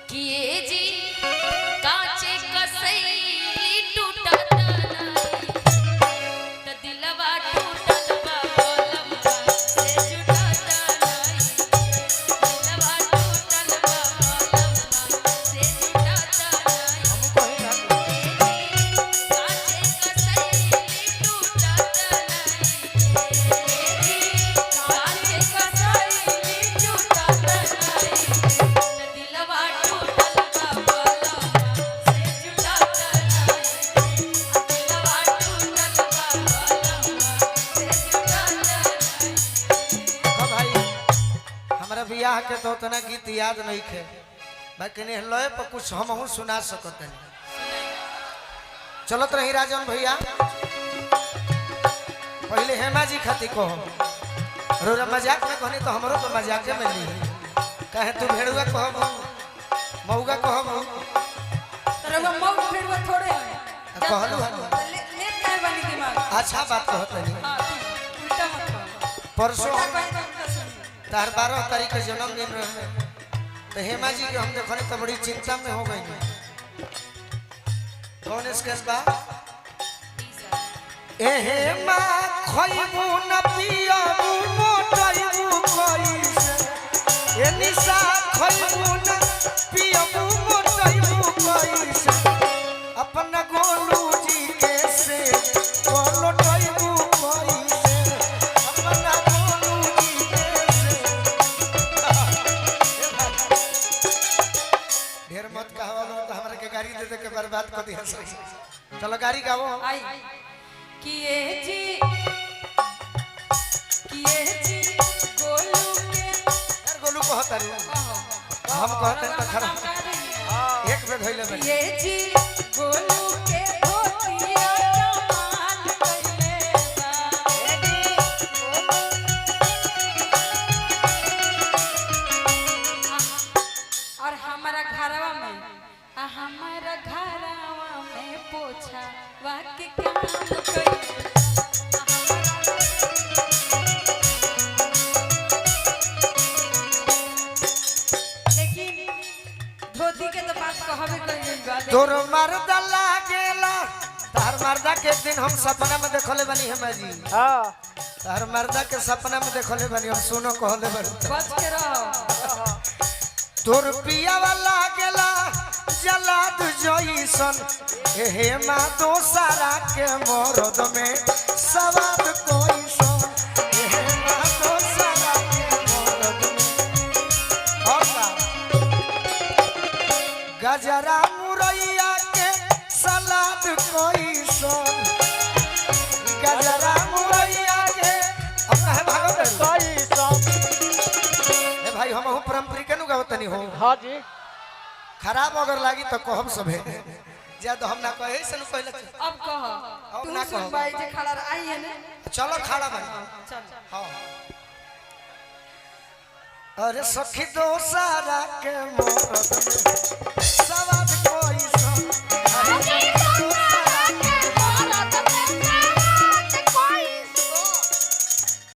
किए जी काचे कसैली टूटत नहीं त दिलवा टूटल बा बोलम्मा से जुटत नहीं दिलवा टूटल बा बोलम्मा से जुटत नहीं काचे कसैली टूटत नहीं काचे कसैली टूटत नहीं दिलवा बियाह के तो उतना गीत याद नहीं थे बाकी लय पर कुछ हम सुना सकते हैं। चलत रही राजन भैया पहले हेमा जी खाती कहो रोरा मजाक में कहनी तो हमरो तो मजाक में ली कहे तू भेड़ुआ कहबो मौगा कहबो रवा मौ भेड़ुआ थोड़े है कहलू ले काय बनी दिमाग अच्छा बात कहत नहीं हां उल्टा मत कहो परसों तार 12 तारीख के जन्मदिन रहे तो हेमा जी के हम देखने तो बड़ी चिंता में हो गई। कौन इसके बा ए हेमा खइबू न पियबू मोटइबू कइसे ए निशा खइबू न पियबू मोटइबू कइसे अपना गोलू जी के से कोलोटइबू कइसे अपना गोलू जी के से ढेर मत कहवा तो हमरा के गाड़ी दे दे के बर्बाद कर दिया। चलो गाड़ी गाओ आई किए जी गोलू के यार गोलू कहत रे हम कहते हैं तो खरा एक बेर धइले बनी किए जी गोलू के धोतिया कमाल कइले बा और हमारा घरवा में पोछा वाके काम कइले तोर मर्दा लागेला तार मर्दा के दिन हम सपना में देखले बनी हम जी। हां तार मर्दा के सपना में देखले बनी हम सुनो कहले बनी बच के रहो तोर पिया वाला गेला जलाद जइसन एहे मा दोसरा के मरद में सवाद कोइसन एहे मा दोसरा के मरद में होगा गजरा मुरैया के सलाद कोइसन गजरा मुरैया के अपना है भागो कोइसन ए भाई हम परंपरिक नु गावतनी हो। हां जी खराब अगर लागी तो कहब सबे ज्यादा हम ना कहे से पहले अब कह अब तू ना सुन कहो भाई जे खड़ा आई है ने चलो खड़ा भाई चल हां अरे सखी दोसरा के मरद में